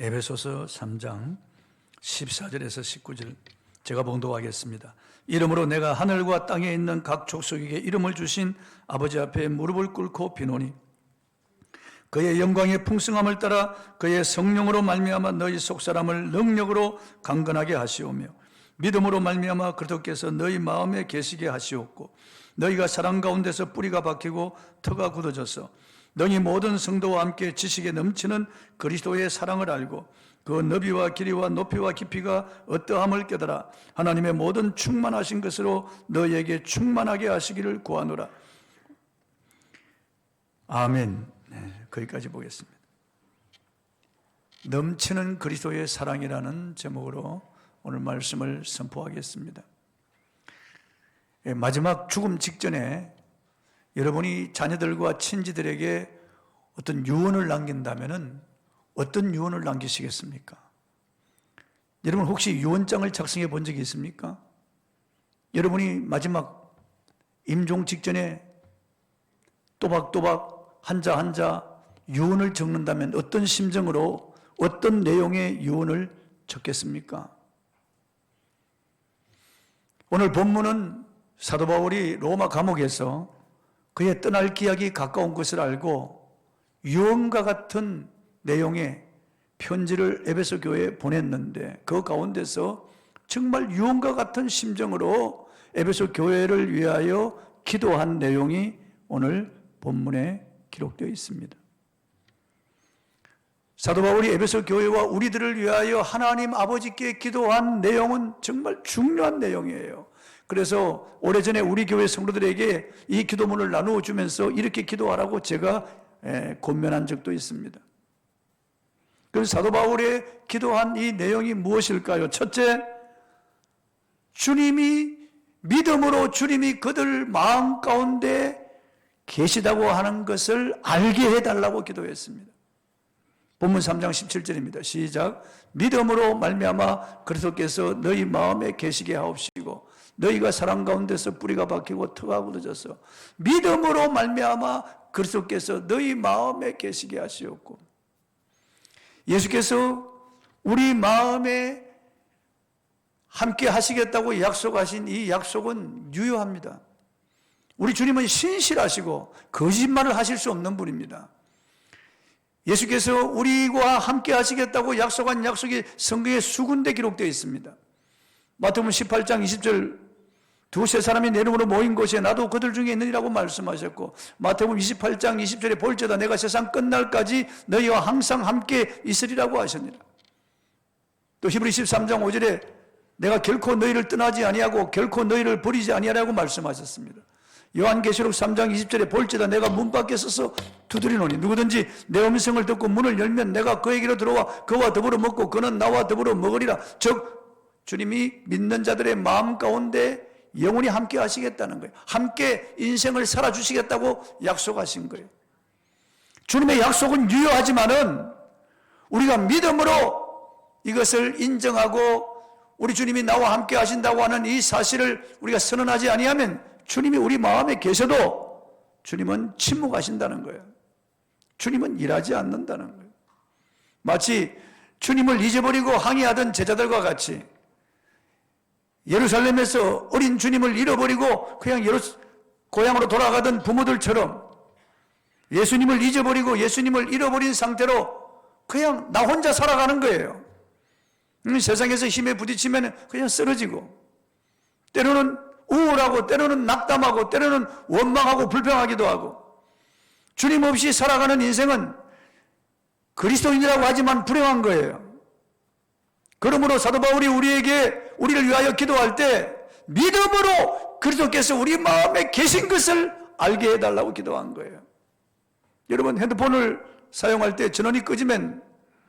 에베소서 3장 14절에서 19절 제가 봉독하겠습니다. 이러므로 내가 하늘과 땅에 있는 각 족속에게 이름을 주신 아버지 앞에 무릎을 꿇고 비노니 그의 영광의 풍성함을 따라 그의 성령으로 말미암아 너희 속사람을 능력으로 강건하게 하시오며 믿음으로 말미암아 그리스도께서 너희 마음에 계시게 하시옵고 너희가 사랑 가운데서 뿌리가 박히고 터가 굳어져서 너희 모든 성도와 함께 지식에 넘치는 그리스도의 사랑을 알고 그 너비와 길이와 높이와 깊이가 어떠함을 깨달아 하나님의 모든 충만하신 것으로 너희에게 충만하게 하시기를 구하노라. 아멘. 네, 거기까지 보겠습니다. 넘치는 그리스도의 사랑이라는 제목으로 오늘 말씀을 선포하겠습니다. 마지막 죽음 직전에 여러분이 자녀들과 친지들에게 어떤 유언을 남긴다면 어떤 유언을 남기시겠습니까? 여러분 혹시 유언장을 작성해 본 적이 있습니까? 여러분이 마지막 임종 직전에 또박또박 한자 한자 유언을 적는다면 어떤 심정으로 어떤 내용의 유언을 적겠습니까? 오늘 본문은 사도 바울이 로마 감옥에서 그의 떠날 기약이 가까운 것을 알고 유언과 같은 내용의 편지를 에베소 교회에 보냈는데 그 가운데서 정말 유언과 같은 심정으로 에베소 교회를 위하여 기도한 내용이 오늘 본문에 기록되어 있습니다. 사도 바울이 에베소 교회와 우리들을 위하여 하나님 아버지께 기도한 내용은 정말 중요한 내용이에요. 그래서 오래전에 우리 교회 성도들에게 이 기도문을 나누어 주면서 이렇게 기도하라고 제가 권면한 적도 있습니다. 그래서 사도 바울의 기도한 이 내용이 무엇일까요? 첫째, 주님이 믿음으로 주님이 그들 마음 가운데 계시다고 하는 것을 알게 해달라고 기도했습니다. 본문 3장 17절입니다. 시작. 믿음으로 말미암아 그리스도께서 너희 마음에 계시게 하옵시고 너희가 사랑 가운데서 뿌리가 박히고 터가 굳어져서 믿음으로 말미암아 그리스도께서 너희 마음에 계시게 하시옵고 예수께서 우리 마음에 함께 하시겠다고 약속하신 이 약속은 유효합니다. 우리 주님은 신실하시고 거짓말을 하실 수 없는 분입니다. 예수께서 우리와 함께 하시겠다고 약속한 약속이 성경에 수군데 기록되어 있습니다. 마태복음 18장 20절 두세 사람이 내 이름으로 모인 곳에 나도 그들 중에 있느니라고 말씀하셨고 마태복음 28장 20절에 볼지어다 내가 세상 끝날까지 너희와 항상 함께 있으리라고 하셨느니라. 또 히브리 13장 5절에 내가 결코 너희를 떠나지 아니하고 결코 너희를 버리지 아니하라고 말씀하셨습니다. 요한계시록 3장 20절에 볼지어다 내가 문 밖에 서서 두드리노니 누구든지 내 음성을 듣고 문을 열면 내가 그에게로 들어와 그와 더불어 먹고 그는 나와 더불어 먹으리라. 즉 주님이 믿는 자들의 마음 가운데 영원히 함께 하시겠다는 거예요. 함께 인생을 살아주시겠다고 약속하신 거예요. 주님의 약속은 유효하지만은 우리가 믿음으로 이것을 인정하고 우리 주님이 나와 함께 하신다고 하는 이 사실을 우리가 선언하지 아니하면 주님이 우리 마음에 계셔도 주님은 침묵하신다는 거예요. 주님은 일하지 않는다는 거예요. 마치 주님을 잊어버리고 항의하던 제자들과 같이 예루살렘에서 어린 주님을 잃어버리고 그냥 고향으로 돌아가던 부모들처럼 예수님을 잊어버리고 예수님을 잃어버린 상태로 그냥 나 혼자 살아가는 거예요. 세상에서 힘에 부딪히면 그냥 쓰러지고 때로는 우울하고 때로는 낙담하고 때로는 원망하고 불평하기도 하고 주님 없이 살아가는 인생은 그리스도인이라고 하지만 불행한 거예요. 그러므로 사도 바울이 우리를 위하여 기도할 때 믿음으로 그리스도께서 우리 마음에 계신 것을 알게 해달라고 기도한 거예요. 여러분 핸드폰을 사용할 때 전원이 꺼지면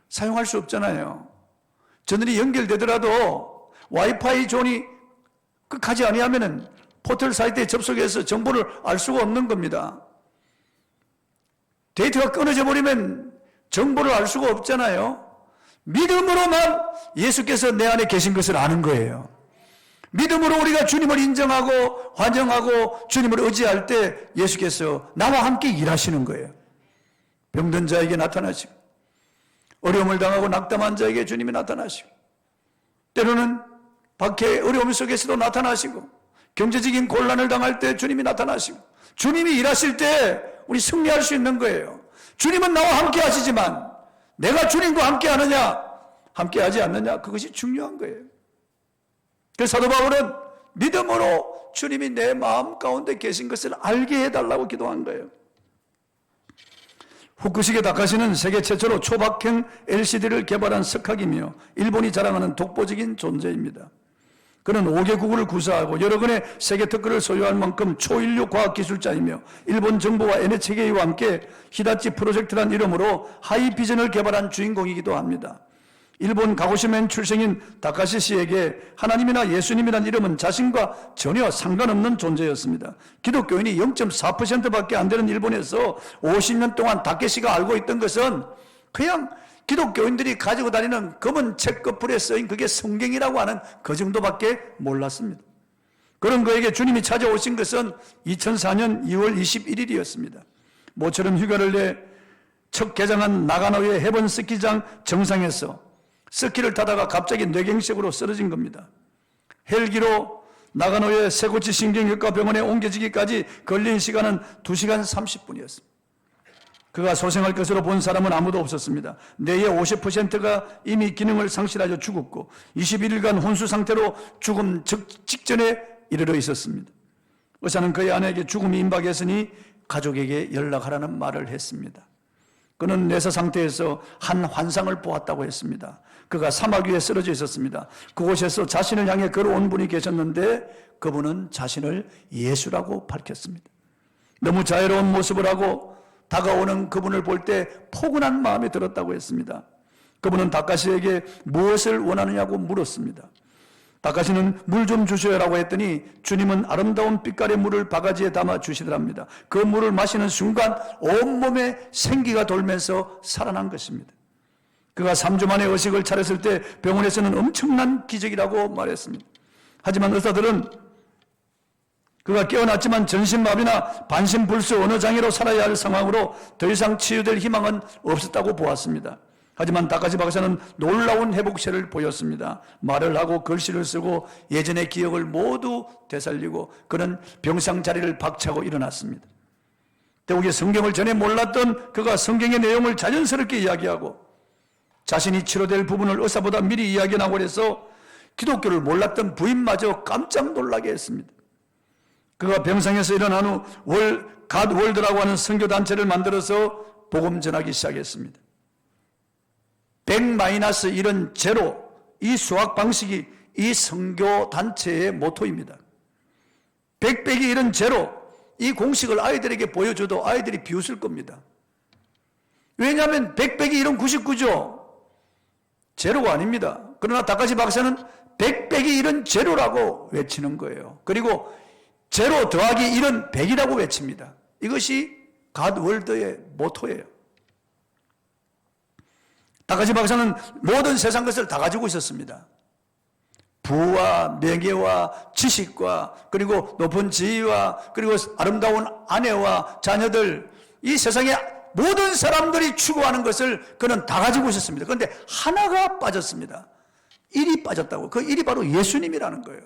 사용할 수 없잖아요. 전원이 연결되더라도 와이파이 존이 끝까지 아니하면 포털 사이트에 접속해서 정보를 알 수가 없는 겁니다. 데이터가 끊어져 버리면 정보를 알 수가 없잖아요. 믿음으로만 예수께서 내 안에 계신 것을 아는 거예요. 믿음으로 우리가 주님을 인정하고 환영하고 주님을 의지할 때 예수께서 나와 함께 일하시는 거예요. 병든 자에게 나타나시고 어려움을 당하고 낙담한 자에게 주님이 나타나시고, 때로는 밖에 어려움 속에서도 나타나시고, 경제적인 곤란을 당할 때 주님이 나타나시고, 주님이 일하실 때 우리 승리할 수 있는 거예요. 주님은 나와 함께 하시지만 내가 주님과 함께 하느냐 함께 하지 않느냐, 그것이 중요한 거예요. 그래서 사도 바울은 믿음으로 주님이 내 마음 가운데 계신 것을 알게 해달라고 기도한 거예요. 후쿠시게 다카시는 세계 최초로 초박형 LCD를 개발한 석학이며 일본이 자랑하는 독보적인 존재입니다. 그는 5개국을 구사하고 여러 건의 세계 특허를 소유할 만큼 초인류 과학기술자이며 일본 정부와 NHK와 함께 히다치 프로젝트란 이름으로 하이비전을 개발한 주인공이기도 합니다. 일본 가고시멘 출생인 다카시 씨에게 하나님이나 예수님이란 이름은 자신과 전혀 상관없는 존재였습니다. 기독교인이 0.4%밖에 안 되는 일본에서 50년 동안 다케시가 알고 있던 것은 그냥 기독교인들이 가지고 다니는 검은 책거풀에 쓰인 그게 성경이라고 하는 그 정도밖에 몰랐습니다. 그런 그에게 주님이 찾아오신 것은 2004년 2월 21일이었습니다. 모처럼 휴가를 내 첫 개장한 나가노의 해변 스키장 정상에서 스키를 타다가 갑자기 뇌경색으로 쓰러진 겁니다. 헬기로 나가노의 세고치 신경외과 병원에 옮겨지기까지 걸린 시간은 2시간 30분이었습니다. 그가 소생할 것으로 본 사람은 아무도 없었습니다. 뇌의 50%가 이미 기능을 상실하여 죽었고 21일간 혼수 상태로 죽음 직전에 이르러 있었습니다. 의사는 그의 아내에게 죽음이 임박했으니 가족에게 연락하라는 말을 했습니다. 그는 뇌사 상태에서 한 환상을 보았다고 했습니다. 그가 사막 위에 쓰러져 있었습니다. 그곳에서 자신을 향해 걸어온 분이 계셨는데 그분은 자신을 예수라고 밝혔습니다. 너무 자유로운 모습을 하고 다가오는 그분을 볼 때 포근한 마음이 들었다고 했습니다. 그분은 다카시에게 무엇을 원하느냐고 물었습니다. 다카시는 물 좀 주셔라고 했더니 주님은 아름다운 빛깔의 물을 바가지에 담아 주시더랍니다. 그 물을 마시는 순간 온몸에 생기가 돌면서 살아난 것입니다. 그가 3주 만에 의식을 차렸을 때 병원에서는 엄청난 기적이라고 말했습니다. 하지만 의사들은 그가 깨어났지만 전신마비나 반신불수 언어장애로 살아야 할 상황으로 더 이상 치유될 희망은 없었다고 보았습니다. 하지만 다카시 박사는 놀라운 회복세를 보였습니다. 말을 하고 글씨를 쓰고 예전의 기억을 모두 되살리고 그는 병상 자리를 박차고 일어났습니다. 대우기 성경을 전에 몰랐던 그가 성경의 내용을 자연스럽게 이야기하고 자신이 치료될 부분을 의사보다 미리 이야기하고 해서 기독교를 몰랐던 부인마저 깜짝 놀라게 했습니다. 그가 병상에서 일어난 후 갓월드라고 하는 선교단체를 만들어서 복음 전하기 시작했습니다. 100-1은 제로, 이 수학 방식이 이 선교단체의 모토입니다. 100-1은 제로, 이 공식을 아이들에게 보여줘도 아이들이 비웃을 겁니다. 왜냐하면 100-1은 99죠. 제로가 아닙니다. 그러나 다카시 박사는 100-1은 제로라고 외치는 거예요. 그리고 제로 더하기 1은 100이라고 외칩니다. 이것이 갓월드의 모토예요. 다카시 박사는 모든 세상 것을 다 가지고 있었습니다. 부와 명예와 지식과 그리고 높은 지위와 그리고 아름다운 아내와 자녀들, 이 세상의 모든 사람들이 추구하는 것을 그는 다 가지고 있었습니다. 그런데 하나가 빠졌습니다. 1이 빠졌다고. 그 1이 바로 예수님이라는 거예요.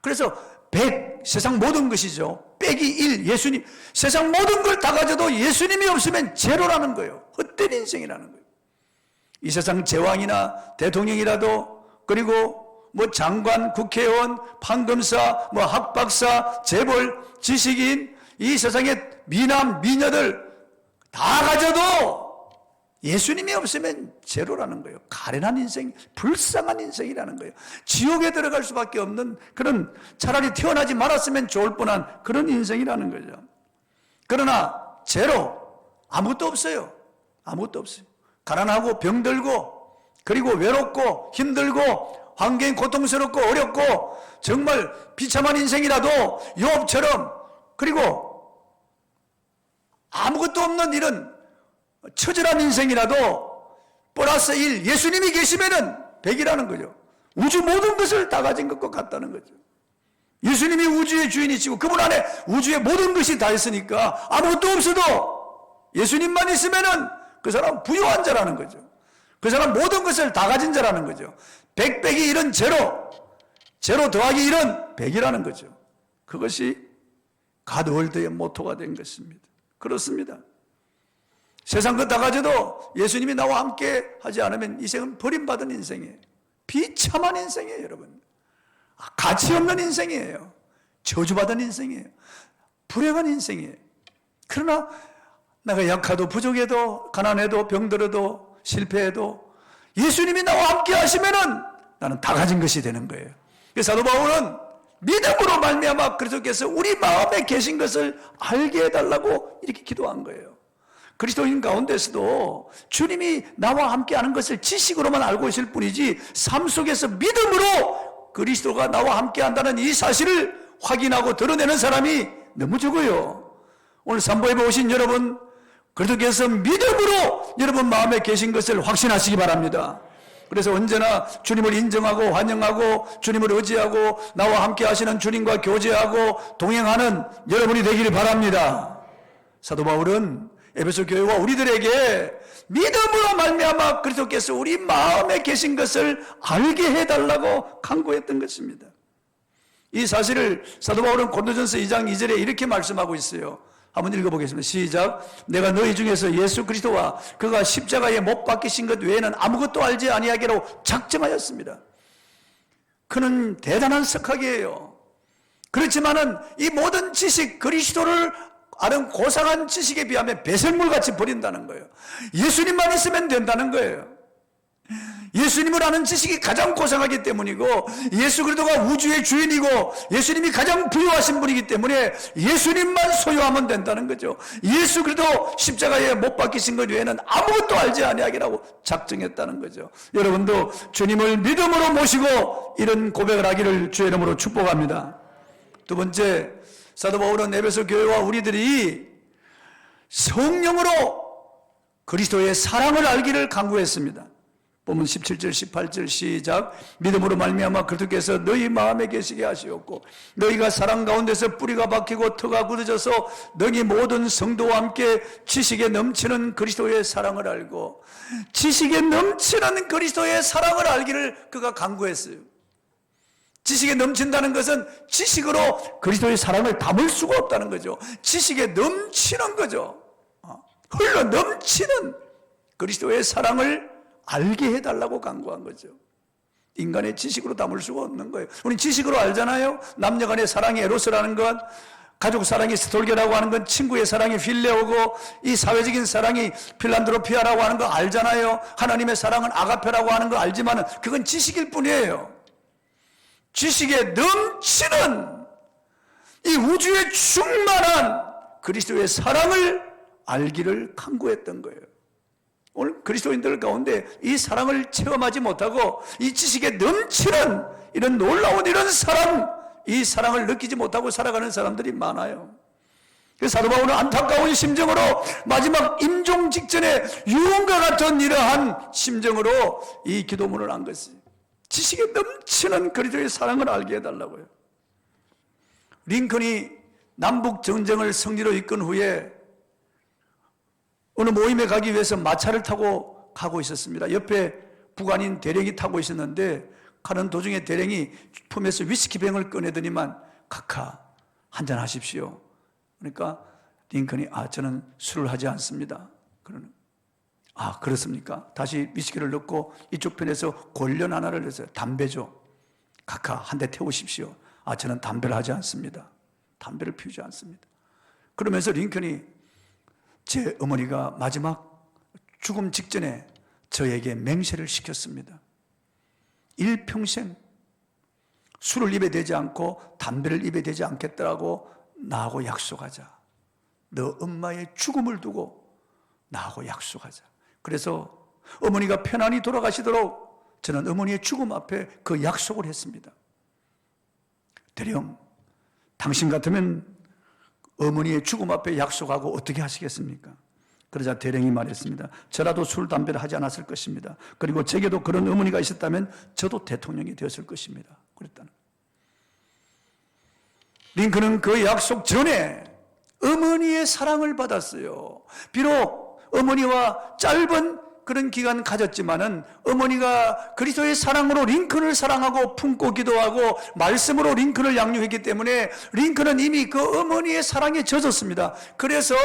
그래서 100, 세상 모든 것이죠. 빼기 1, 예수님. 세상 모든 걸 다 가져도 예수님이 없으면 제로라는 거예요. 헛된 인생이라는 거예요. 이 세상 제왕이나 대통령이라도, 그리고 뭐 장관, 국회의원, 판검사, 뭐 학박사, 재벌, 지식인, 이 세상의 미남, 미녀들 다 가져도 예수님이 없으면 제로라는 거예요. 가련한 인생, 불쌍한 인생이라는 거예요. 지옥에 들어갈 수밖에 없는 그런, 차라리 태어나지 말았으면 좋을 뻔한 그런 인생이라는 거죠. 그러나 제로, 아무것도 없어요. 아무것도 없어요. 가난하고 병들고 그리고 외롭고 힘들고 환경이 고통스럽고 어렵고 정말 비참한 인생이라도 욥처럼, 그리고 아무것도 없는 이런 처절한 인생이라도 플러스 1, 예수님이 계시면은 100이라는 거죠. 우주 모든 것을 다 가진 것과 같다는 거죠. 예수님이 우주의 주인이시고 그분 안에 우주의 모든 것이 다 있으니까 아무것도 없어도 예수님만 있으면은 그 사람은 부유한 자라는 거죠. 그 사람 모든 것을 다 가진 자라는 거죠. 100 빼기 1은 제로, 제로 더하기 1은 100이라는 거죠. 그것이 갓월드의 모토가 된 것입니다. 그렇습니다. 세상 것 다 가져도 예수님이 나와 함께 하지 않으면 인생은 버림받은 인생이에요. 비참한 인생이에요, 여러분. 가치 없는 인생이에요. 저주받은 인생이에요. 불행한 인생이에요. 그러나 내가 약하도 부족해도 가난해도 병들어도 실패해도 예수님이 나와 함께 하시면은 나는 다 가진 것이 되는 거예요. 그래서 사도 바울은 믿음으로 말미암아 그리스도께서 우리 마음에 계신 것을 알게 해달라고 이렇게 기도한 거예요. 그리스도인 가운데서도 주님이 나와 함께하는 것을 지식으로만 알고 있을 뿐이지 삶 속에서 믿음으로 그리스도가 나와 함께한다는 이 사실을 확인하고 드러내는 사람이 너무 적어요. 오늘 산보에 오신 여러분, 그리스도께서 믿음으로 여러분 마음에 계신 것을 확신하시기 바랍니다. 그래서 언제나 주님을 인정하고 환영하고 주님을 의지하고 나와 함께 하시는 주님과 교제하고 동행하는 여러분이 되기를 바랍니다. 사도 바울은 에베소 교회와 우리들에게 믿음으로 말미암아 그리스도께서 우리 마음에 계신 것을 알게 해달라고 간구했던 것입니다. 이 사실을 사도 바울은 고린도전서 2장 2절에 이렇게 말씀하고 있어요. 한번 읽어보겠습니다. 시작. 내가 너희 중에서 예수 그리스도와 그가 십자가에 못 박히신 것 외에는 아무것도 알지 아니하기로 작정하였습니다. 그는 대단한 석학이에요. 그렇지만은 이 모든 지식, 그리스도를 아는 고상한 지식에 비하면 배설물같이 버린다는 거예요. 예수님만 있으면 된다는 거예요. 예수님을 아는 지식이 가장 고상하기 때문이고 예수 그리스도가 우주의 주인이고 예수님이 가장 부유하신 분이기 때문에 예수님만 소유하면 된다는 거죠. 예수 그리스도 십자가에 못 박히신 것 외에는 아무것도 알지 아니하기라고 작정했다는 거죠. 여러분도 주님을 믿음으로 모시고 이런 고백을 하기를 주의 이름으로 축복합니다. 두 번째, 사도 바울은 에베소 교회와 우리들이 성령으로 그리스도의 사랑을 알기를 간구했습니다. 보면 17절 18절 시작. 믿음으로 말미암아 그리스도께서 너희 마음에 계시게 하시었고 너희가 사랑 가운데서 뿌리가 박히고 터가 굳어져서 너희 모든 성도와 함께 지식에 넘치는 그리스도의 사랑을 알고, 지식에 넘치는 그리스도의 사랑을 알기를 그가 간구했어요. 지식에 넘친다는 것은 지식으로 그리스도의 사랑을 담을 수가 없다는 거죠. 지식에 넘치는 거죠. 흘러 넘치는 그리스도의 사랑을 알게 해달라고 간구한 거죠. 인간의 지식으로 담을 수가 없는 거예요. 우리 지식으로 알잖아요. 남녀간의 사랑이 에로스라는 것, 가족 사랑이 스톨게라고 하는 건, 친구의 사랑이 필레오고, 이 사회적인 사랑이 필란드로피아라고 하는 거 알잖아요. 하나님의 사랑은 아가페라고 하는 거 알지만 그건 지식일 뿐이에요. 지식에 넘치는 이 우주에 충만한 그리스도의 사랑을 알기를 간구했던 거예요. 오늘 그리스도인들 가운데 이 사랑을 체험하지 못하고 이 지식에 넘치는 이런 놀라운 이런 사랑, 이 사랑을 느끼지 못하고 살아가는 사람들이 많아요. 그래서 사도 바울은 안타까운 심정으로 마지막 임종 직전에 유언과 같은 이러한 심정으로 이 기도문을 한 것이, 지식에 넘치는 그리스도의 사랑을 알게 해달라고요. 링컨이 남북 전쟁을 승리로 이끈 후에 어느 모임에 가기 위해서 마차를 타고 가고 있었습니다. 옆에 부관인 대령이 타고 있었는데 가는 도중에 대령이 품에서 위스키병을 꺼내더니만 카카 한잔 하십시오. 그러니까 링컨이 저는 술을 하지 않습니다. 그러는 그렇습니까? 다시 위스키를 넣고 이쪽 편에서 골련 하나를 넣었어요. 담배죠. 카카 한 대 태우십시오. 저는 담배를 하지 않습니다. 담배를 피우지 않습니다. 그러면서 링컨이 제 어머니가 마지막 죽음 직전에 저에게 맹세를 시켰습니다. 일평생 술을 입에 대지 않고 담배를 입에 대지 않겠다라고 나하고 약속하자. 너 엄마의 죽음을 두고 나하고 약속하자. 그래서 어머니가 편안히 돌아가시도록 저는 어머니의 죽음 앞에 그 약속을 했습니다. 대령, 당신 같으면 어머니의 죽음 앞에 약속하고 어떻게 하시겠습니까? 그러자 대령이 말했습니다. 저라도 술, 담배를 하지 않았을 것입니다. 그리고 제게도 그런 어머니가 있었다면 저도 대통령이 되었을 것입니다. 그랬다는 거예요. 링컨은 그 약속 전에 어머니의 사랑을 받았어요. 비록 어머니와 짧은 그런 기간 가졌지만은 어머니가 그리스도의 사랑으로 링컨을 사랑하고 품고 기도하고 말씀으로 링컨을 양육했기 때문에 링컨은 이미 그 어머니의 사랑에 젖었습니다. 그래서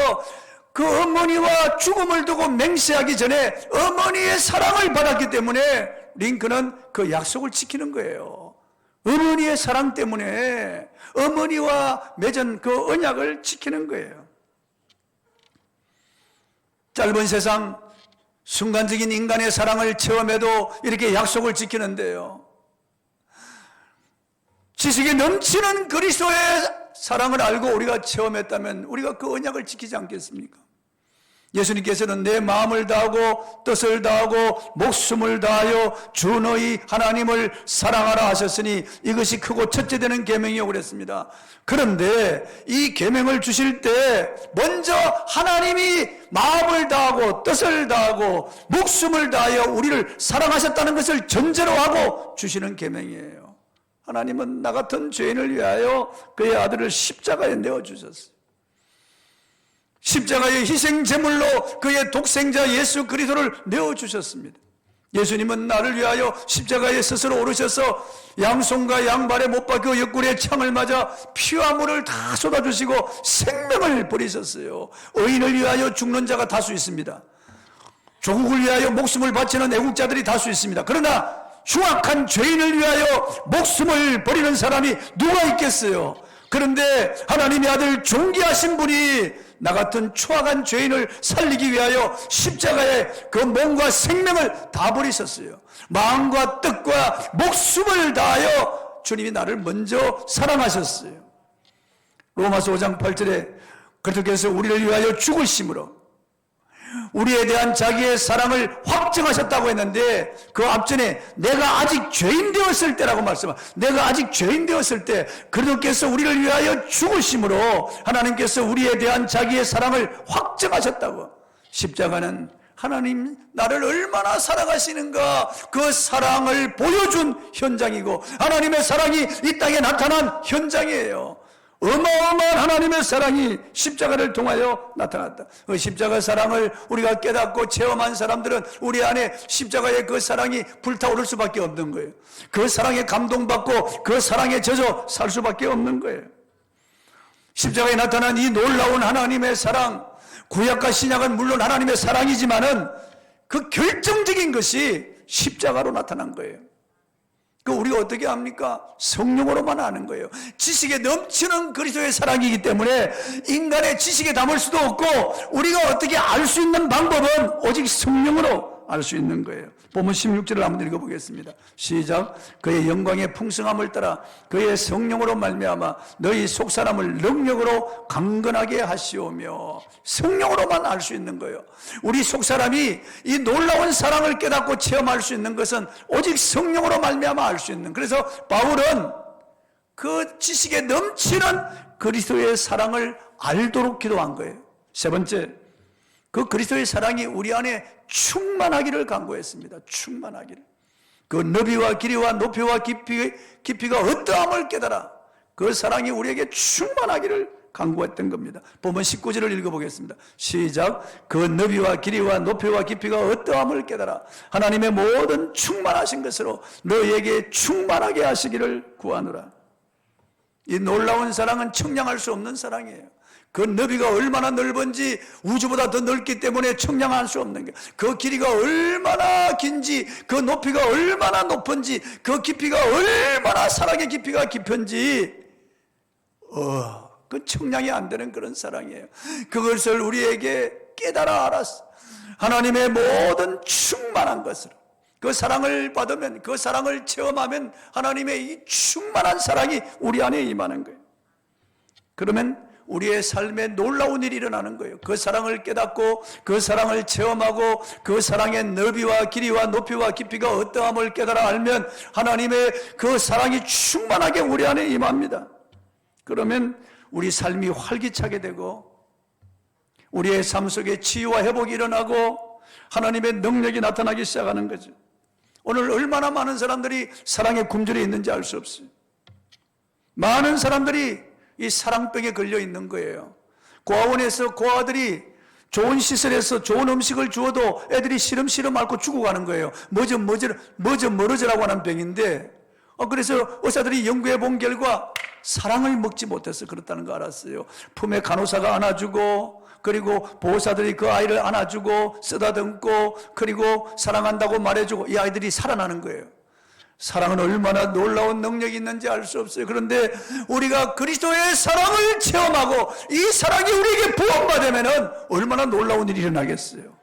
그 어머니와 죽음을 두고 맹세하기 전에 어머니의 사랑을 받았기 때문에 링컨은 그 약속을 지키는 거예요. 어머니의 사랑 때문에 어머니와 맺은 그 언약을 지키는 거예요. 짧은 세상 순간적인 인간의 사랑을 체험해도 이렇게 약속을 지키는데요, 지식이 넘치는 그리스도의 사랑을 알고 우리가 체험했다면 우리가 그 언약을 지키지 않겠습니까? 예수님께서는 내 마음을 다하고 뜻을 다하고 목숨을 다하여 주 너희 하나님을 사랑하라 하셨으니 이것이 크고 첫째 되는 계명이라고 그랬습니다. 그런데 이 계명을 주실 때 먼저 하나님이 마음을 다하고 뜻을 다하고 목숨을 다하여 우리를 사랑하셨다는 것을 전제로 하고 주시는 계명이에요. 하나님은 나 같은 죄인을 위하여 그의 아들을 십자가에 내어주셨어요. 십자가의 희생 제물로 그의 독생자 예수 그리스도를 내어주셨습니다. 예수님은 나를 위하여 십자가에 스스로 오르셔서 양손과 양발에 못 박혀 옆구리에 창을 맞아 피와 물을 다 쏟아주시고 생명을 버리셨어요. 의인을 위하여 죽는 자가 다수 있습니다. 조국을 위하여 목숨을 바치는 애국자들이 다수 있습니다. 그러나 흉악한 죄인을 위하여 목숨을 버리는 사람이 누가 있겠어요? 그런데 하나님의 아들 존귀하신 분이 나 같은 추악한 죄인을 살리기 위하여 십자가에 그 몸과 생명을 다 버리셨어요. 마음과 뜻과 목숨을 다하여 주님이 나를 먼저 사랑하셨어요. 로마서 5장 8절에 그리스도께서 우리를 위하여 죽으심으로 우리에 대한 자기의 사랑을 확증하셨다고 했는데, 그 앞전에 내가 아직 죄인 되었을 때라고 말씀합니다. 내가 아직 죄인 되었을 때 그리스도께서 우리를 위하여 죽으심으로 하나님께서 우리에 대한 자기의 사랑을 확증하셨다고. 십자가는 하나님 나를 얼마나 사랑하시는가 그 사랑을 보여준 현장이고 하나님의 사랑이 이 땅에 나타난 현장이에요. 어마어마한 하나님의 사랑이 십자가를 통하여 나타났다. 그 십자가 사랑을 우리가 깨닫고 체험한 사람들은 우리 안에 십자가의 그 사랑이 불타오를 수밖에 없는 거예요. 그 사랑에 감동받고 그 사랑에 젖어 살 수밖에 없는 거예요. 십자가에 나타난 이 놀라운 하나님의 사랑, 구약과 신약은 물론 하나님의 사랑이지만은 그 결정적인 것이 십자가로 나타난 거예요. 그 우리가 어떻게 합니까? 성령으로만 아는 거예요. 지식에 넘치는 그리스도의 사랑이기 때문에 인간의 지식에 담을 수도 없고 우리가 어떻게 알 수 있는 방법은 오직 성령으로 알 수 있는 거예요. 본문 16절을 한번 읽어보겠습니다. 시작. 그의 영광의 풍성함을 따라 그의 성령으로 말미암아 너희 속사람을 능력으로 강건하게 하시오며. 성령으로만 알 수 있는 거예요. 우리 속사람이 이 놀라운 사랑을 깨닫고 체험할 수 있는 것은 오직 성령으로 말미암아 알 수 있는. 그래서 바울은 그 지식에 넘치는 그리스도의 사랑을 알도록 기도한 거예요. 세 번째, 그 그리스도의 사랑이 우리 안에 충만하기를 간구했습니다. 충만하기를. 그 너비와 길이와 높이와 깊이가 어떠함을 깨달아 그 사랑이 우리에게 충만하기를 간구했던 겁니다. 본문 19절을 읽어보겠습니다. 시작. 그 너비와 길이와 높이와 깊이가 어떠함을 깨달아 하나님의 모든 충만하신 것으로 너희에게 충만하게 하시기를 구하노라. 이 놀라운 사랑은 청량할 수 없는 사랑이에요. 그 너비가 얼마나 넓은지 우주보다 더 넓기 때문에 청량할 수 없는 게, 그 길이가 얼마나 긴지, 그 높이가 얼마나 높은지, 그 깊이가 얼마나 사랑의 깊이가 깊은지 그 청량이 안 되는 그런 사랑이에요. 그것을 우리에게 깨달아 알았어. 하나님의 모든 충만한 것으로 그 사랑을 받으면, 그 사랑을 체험하면 하나님의 이 충만한 사랑이 우리 안에 임하는 거예요. 그러면 우리의 삶에 놀라운 일이 일어나는 거예요. 그 사랑을 깨닫고 그 사랑을 체험하고 그 사랑의 너비와 길이와 높이와 깊이가 어떠함을 깨달아 알면 하나님의 그 사랑이 충만하게 우리 안에 임합니다. 그러면 우리 삶이 활기차게 되고 우리의 삶 속에 치유와 회복이 일어나고 하나님의 능력이 나타나기 시작하는 거죠. 오늘 얼마나 많은 사람들이 사랑에 굶주려 있는지 알 수 없어요. 많은 사람들이 이 사랑병에 걸려 있는 거예요. 고아원에서 고아들이 좋은 시설에서 좋은 음식을 주어도 애들이 시름시름 앓고 죽어가는 거예요. 머저라고 하는 병인데, 그래서 의사들이 연구해 본 결과 사랑을 먹지 못해서 그렇다는 거 알았어요. 품에 간호사가 안아주고, 그리고 보호사들이 그 아이를 안아주고 쓰다듬고, 그리고 사랑한다고 말해주고, 이 아이들이 살아나는 거예요. 사랑은 얼마나 놀라운 능력이 있는지 알 수 없어요. 그런데 우리가 그리스도의 사랑을 체험하고 이 사랑이 우리에게 부원받으면 얼마나 놀라운 일이 일어나겠어요.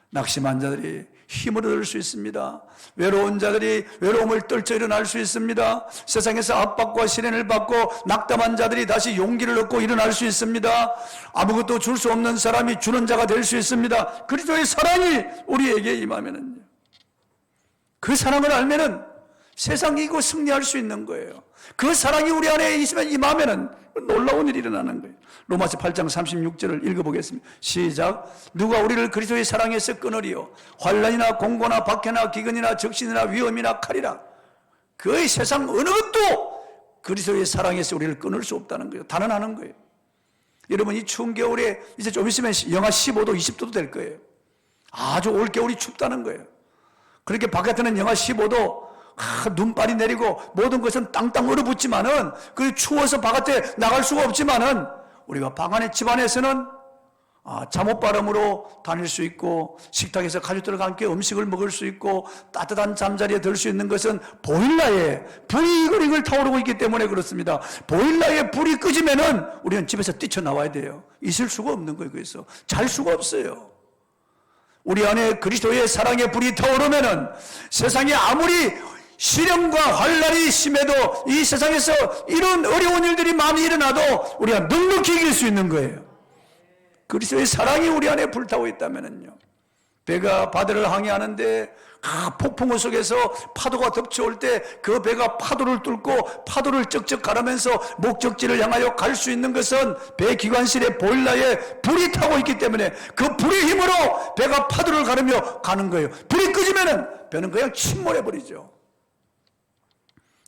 낙심한 자들이 힘을 얻을 수 있습니다. 외로운 자들이 외로움을 떨쳐 일어날 수 있습니다. 세상에서 압박과 시련을 받고 낙담한 자들이 다시 용기를 얻고 일어날 수 있습니다. 아무것도 줄 수 없는 사람이 주는 자가 될 수 있습니다. 그리스도의 사랑이 우리에게 임하면은요, 그 사랑을 알면은 세상이 이고 승리할 수 있는 거예요. 그 사랑이 우리 안에 있으면 임하면은 놀라운 일이 일어나는 거예요. 로마서 8장 36절을 읽어보겠습니다. 시작. 누가 우리를 그리스도의 사랑에서 끊으리요? 환난이나 공고나 박해나 기근이나 적신이나 위험이나 칼이라. 그 세상 어느 것도 그리스도의 사랑에서 우리를 끊을 수 없다는 거예요. 단언하는 거예요. 여러분, 이 추운 겨울에 이제 좀 있으면 영하 15도, 20도도 될 거예요. 아주 올겨울이 춥다는 거예요. 그렇게 바깥에는 영하 15도, 눈발이 내리고 모든 것은 땅땅 얼어붙지만은, 그 추워서 바깥에 나갈 수가 없지만은, 우리가 방 안에 집 안에서는 잠옷바람으로 다닐 수 있고, 식탁에서 가족들과 함께 음식을 먹을 수 있고, 따뜻한 잠자리에 들 수 있는 것은 보일러에 불이 이글이글 타오르고 있기 때문에 그렇습니다. 보일러에 불이 꺼지면은 우리는 집에서 뛰쳐나와야 돼요. 있을 수가 없는 거예요. 그래서 잘 수가 없어요. 우리 안에 그리스도의 사랑의 불이 타오르면은 세상에 아무리 시련과 환난이 심해도, 이 세상에서 이런 어려운 일들이 많이 일어나도 우리가 넉넉히 이길 수 있는 거예요. 그리스도의 사랑이 우리 안에 불타고 있다면요, 배가 바다를 항해하는데 폭풍우 속에서 파도가 덮쳐올 때 그 배가 파도를 뚫고 파도를 쩍쩍 가르면서 목적지를 향하여 갈 수 있는 것은 배 기관실의 보일러에 불이 타고 있기 때문에 그 불의 힘으로 배가 파도를 가르며 가는 거예요. 불이 꺼지면은 배는 그냥 침몰해 버리죠.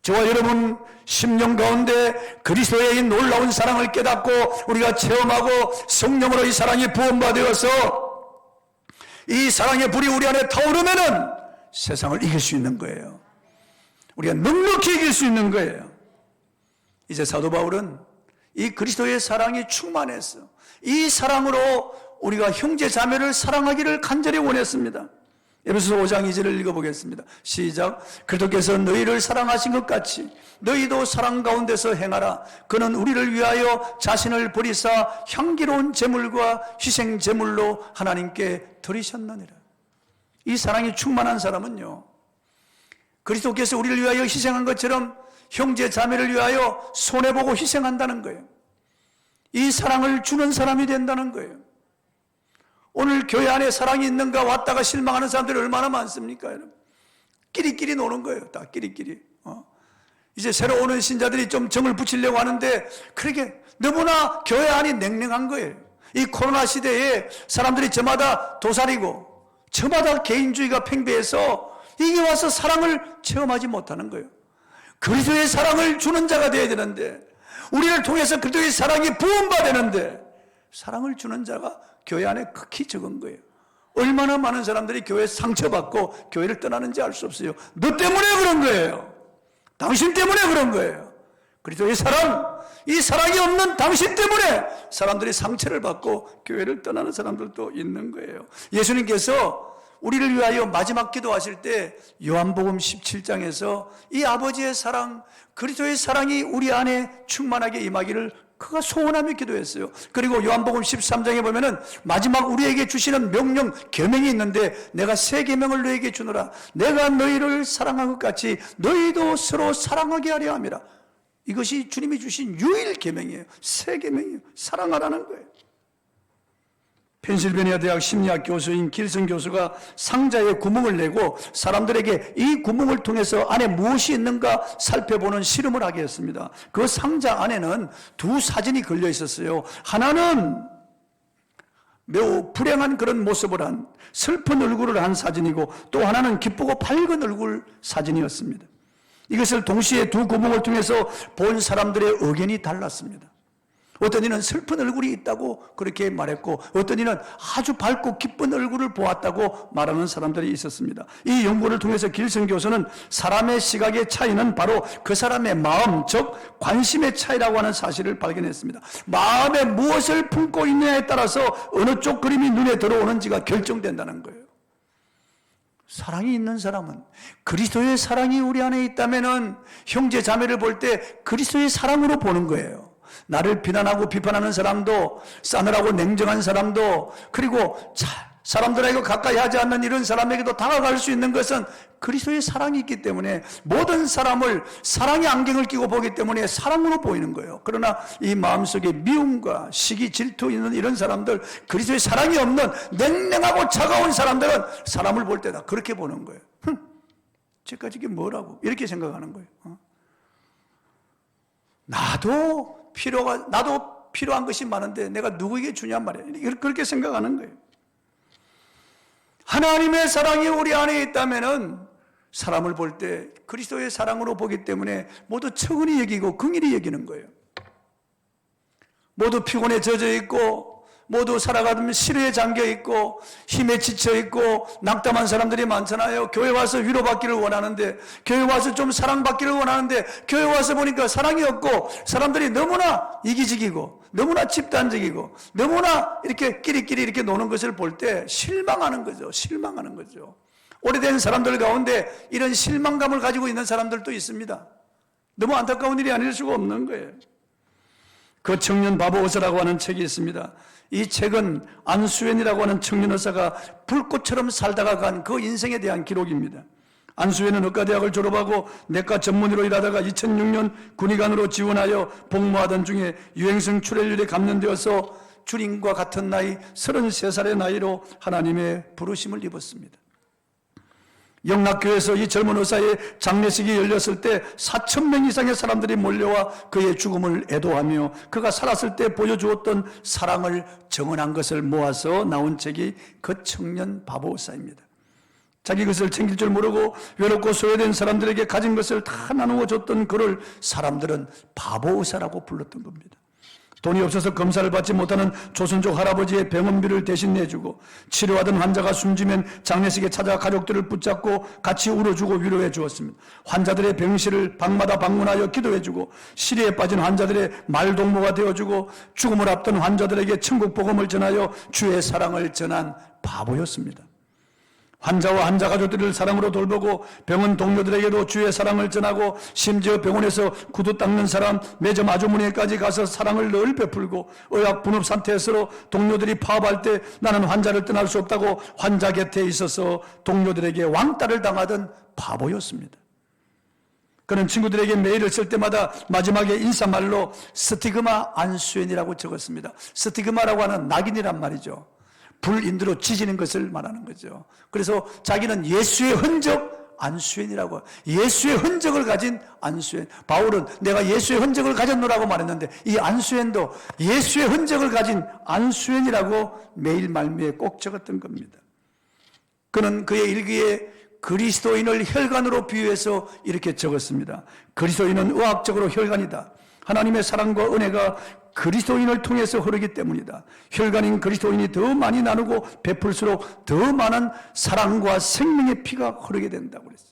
저와 여러분 심령 가운데 그리스도의 이 놀라운 사랑을 깨닫고 우리가 체험하고 성령으로 이 사랑이 부원받아서 이 사랑의 불이 우리 안에 타오르면은 세상을 이길 수 있는 거예요. 우리가 넉넉히 이길 수 있는 거예요. 이제 사도 바울은 이 그리스도의 사랑이 충만해서 이 사랑으로 우리가 형제 자매를 사랑하기를 간절히 원했습니다. 에베소서 5장 2절을 읽어보겠습니다. 시작. 그리스도께서 너희를 사랑하신 것 같이 너희도 사랑 가운데서 행하라. 그는 우리를 위하여 자신을 버리사 향기로운 제물과 희생 제물로 하나님께 드리셨느니라. 이 사랑이 충만한 사람은요, 그리스도께서 우리를 위하여 희생한 것처럼 형제 자매를 위하여 손해보고 희생한다는 거예요. 이 사랑을 주는 사람이 된다는 거예요. 오늘 교회 안에 사랑이 있는가 왔다가 실망하는 사람들이 얼마나 많습니까, 여러분? 끼리끼리 노는 거예요. 다 끼리끼리. 이제 새로 오는 신자들이 좀 정을 붙이려고 하는데 그렇게 너무나 교회 안이 냉랭한 거예요. 이 코로나 시대에 사람들이 저마다 도살이고 저마다 개인주의가 팽배해서 이게 와서 사랑을 체험하지 못하는 거예요. 그리스도의 사랑을 주는 자가 되어야 되는데, 우리를 통해서 그리스도의 사랑이 부원받았는데 사랑을 주는 자가 교회 안에 극히 적은 거예요. 얼마나 많은 사람들이 교회에 상처받고 교회를 떠나는지 알 수 없어요. 너 때문에 그런 거예요. 당신 때문에 그런 거예요. 그리스도의 사랑, 이 사랑이 없는 당신 때문에 사람들이 상처를 받고 교회를 떠나는 사람들도 있는 거예요. 예수님께서 우리를 위하여 마지막 기도하실 때 요한복음 17장에서 이 아버지의 사랑, 그리스도의 사랑이 우리 안에 충만하게 임하기를 그가 소원하며 기도했어요. 그리고 요한복음 13장에 보면은 마지막 우리에게 주시는 명령, 계명이 있는데, 내가 새 계명을 너에게 주노라. 내가 너희를 사랑한 것 같이 너희도 서로 사랑하게 하려 함이라. 이것이 주님이 주신 유일 계명이에요. 새 계명이에요. 사랑하라는 거예요. 펜실베니아 대학 심리학 교수인 길슨 교수가 상자에 구멍을 내고 사람들에게 이 구멍을 통해서 안에 무엇이 있는가 살펴보는 실험을 하게 했습니다. 그 상자 안에는 두 사진이 걸려 있었어요. 하나는 매우 불행한 그런 모습을 한, 슬픈 얼굴을 한 사진이고, 또 하나는 기쁘고 밝은 얼굴 사진이었습니다. 이것을 동시에 두 구멍을 통해서 본 사람들의 의견이 달랐습니다. 어떤 이는 슬픈 얼굴이 있다고 그렇게 말했고, 어떤 이는 아주 밝고 기쁜 얼굴을 보았다고 말하는 사람들이 있었습니다. 이 연구를 통해서 길성 교수는 사람의 시각의 차이는 바로 그 사람의 마음, 즉 관심의 차이라고 하는 사실을 발견했습니다. 마음에 무엇을 품고 있느냐에 따라서 어느 쪽 그림이 눈에 들어오는지가 결정된다는 거예요. 사랑이 있는 사람은, 그리스도의 사랑이 우리 안에 있다면은 형제 자매를 볼 때 그리스도의 사랑으로 보는 거예요. 나를 비난하고 비판하는 사람도, 싸늘하고 냉정한 사람도, 그리고 사람들에게 가까이 하지 않는 이런 사람에게도 다가갈 수 있는 것은 그리스도의 사랑이 있기 때문에, 모든 사람을 사랑의 안경을 끼고 보기 때문에 사랑으로 보이는 거예요. 그러나 이 마음속에 미움과 시기, 질투 있는 이런 사람들, 그리스도의 사랑이 없는 냉랭하고 차가운 사람들은 사람을 볼 때다 그렇게 보는 거예요. 쟤까지 이게 뭐라고 이렇게 생각하는 거예요. 나도 필요한 것이 많은데 내가 누구에게 주냔 말이에요. 그렇게 생각하는 거예요. 하나님의 사랑이 우리 안에 있다면은 사람을 볼 때 그리스도의 사랑으로 보기 때문에 모두 측은히 여기고 긍휼히 여기는 거예요. 모두 피곤에 젖어 있고, 모두 살아가면 시루에 잠겨 있고, 힘에 지쳐 있고, 낙담한 사람들이 많잖아요. 교회 와서 위로받기를 원하는데, 교회 와서 좀 사랑받기를 원하는데, 교회 와서 보니까 사랑이 없고, 사람들이 너무나 이기적이고, 너무나 집단적이고, 너무나 이렇게 끼리끼리 이렇게 노는 것을 볼 때 실망하는 거죠. 실망하는 거죠. 오래된 사람들 가운데 이런 실망감을 가지고 있는 사람들도 있습니다. 너무 안타까운 일이 아닐 수가 없는 거예요. 그 청년 바보 의사라고 하는 책이 있습니다. 이 책은 안수연이라고 하는 청년 의사가 불꽃처럼 살다가 간 그 인생에 대한 기록입니다. 안수연은 의과대학을 졸업하고 내과 전문의로 일하다가 2006년 군의관으로 지원하여 복무하던 중에 유행성 출혈율에 감염되어서 주님과 같은 나이 33살의 나이로 하나님의 부르심을 입었습니다. 영락교에서 이 젊은 의사의 장례식이 열렸을 때 4,000명 이상의 사람들이 몰려와 그의 죽음을 애도하며 그가 살았을 때 보여주었던 사랑을 정언한 것을 모아서 나온 책이 그 청년 바보 의사입니다. 자기 것을 챙길 줄 모르고 외롭고 소외된 사람들에게 가진 것을 다 나누어 줬던 그를 사람들은 바보 의사라고 불렀던 겁니다. 돈이 없어서 검사를 받지 못하는 조선족 할아버지의 병원비를 대신 내주고, 치료하던 환자가 숨지면 장례식에 찾아 가족들을 붙잡고 같이 울어주고 위로해 주었습니다. 환자들의 병실을 방마다 방문하여 기도해주고, 시리에 빠진 환자들의 말동무가 되어주고, 죽음을 앞둔 환자들에게 천국 복음을 전하여 주의 사랑을 전한 바보였습니다. 환자와 환자 가족들을 사랑으로 돌보고 병원 동료들에게도 주의 사랑을 전하고, 심지어 병원에서 구두 닦는 사람, 매점 아주머니까지 가서 사랑을 늘 베풀고, 의학 분업 상태에서 동료들이 파업할 때 나는 환자를 떠날 수 없다고 환자 곁에 있어서 동료들에게 왕따를 당하던 바보였습니다. 그는 친구들에게 메일을 쓸 때마다 마지막에 인사말로 스티그마 안수연이라고 적었습니다. 스티그마라고 하는 낙인이란 말이죠. 불인도로 지지는 것을 말하는 거죠. 그래서 자기는 예수의 흔적 안수연이라고, 예수의 흔적을 가진 안수연. 바울은 내가 예수의 흔적을 가졌노라고 말했는데, 이 안수연도 예수의 흔적을 가진 안수연이라고 매일 말미에 꼭 적었던 겁니다. 그는 그의 일기에 그리스도인을 혈관으로 비유해서 이렇게 적었습니다. 그리스도인은 의학적으로 혈관이다. 하나님의 사랑과 은혜가 그리스도인을 통해서 흐르기 때문이다. 혈관인 그리스도인이 더 많이 나누고 베풀수록 더 많은 사랑과 생명의 피가 흐르게 된다고 그랬어요.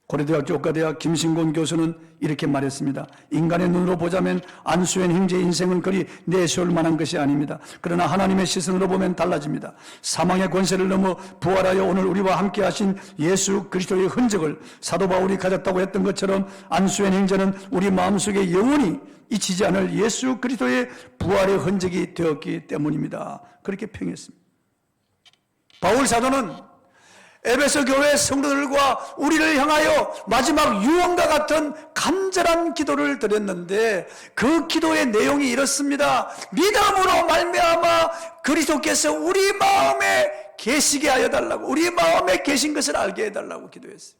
고려대학교 의과대학 김신곤 교수는 이렇게 말했습니다. 인간의 눈으로 보자면 안수연 형제의 인생은 그리 내세울 만한 것이 아닙니다. 그러나 하나님의 시선으로 보면 달라집니다. 사망의 권세를 넘어 부활하여 오늘 우리와 함께 하신 예수 그리스도의 흔적을 사도 바울이 가졌다고 했던 것처럼, 안수연 형제는 우리 마음속에 영원히 잊히지 않을 예수 그리스도의 부활의 흔적이 되었기 때문입니다. 그렇게 평했습니다. 바울 사도는 에베소 교회 성도들과 우리를 향하여 마지막 유언과 같은 간절한 기도를 드렸는데, 그 기도의 내용이 이렇습니다. 믿음으로 말미암아 그리스도께서 우리 마음에 계시게 하여 달라고, 우리 마음에 계신 것을 알게 해달라고 기도했어요.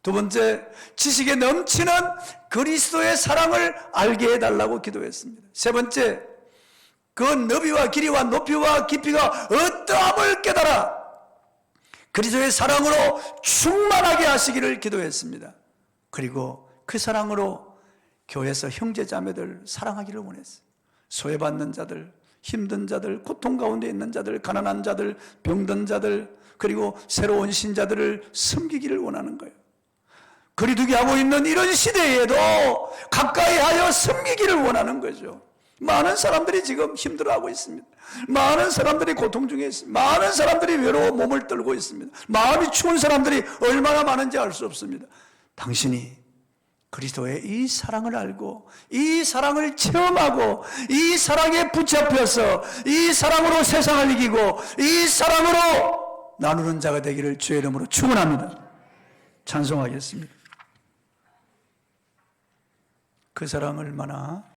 두 번째, 지식에 넘치는 그리스도의 사랑을 알게 해달라고 기도했습니다. 세 번째, 그 너비와 길이와 높이와 깊이가 어떠함을 깨달아 그리스도의 사랑으로 충만하게 하시기를 기도했습니다. 그리고 그 사랑으로 교회에서 형제 자매들 사랑하기를 원했어요. 소외받는 자들, 힘든 자들, 고통 가운데 있는 자들, 가난한 자들, 병든 자들, 그리고 새로운 신자들을 섬기기를 원하는 거예요. 거리두기 하고 있는 이런 시대에도 가까이 하여 섬기기를 원하는 거죠. 많은 사람들이 지금 힘들어하고 있습니다. 많은 사람들이 고통 중에 있습니다. 많은 사람들이 외로워 몸을 떨고 있습니다. 마음이 추운 사람들이 얼마나 많은지 알 수 없습니다. 당신이 그리스도의 이 사랑을 알고 이 사랑을 체험하고 이 사랑에 붙잡혀서 이 사랑으로 세상을 이기고 이 사랑으로 나누는 자가 되기를 주의 이름으로 축원합니다. 찬송하겠습니다. 그 사랑 얼마나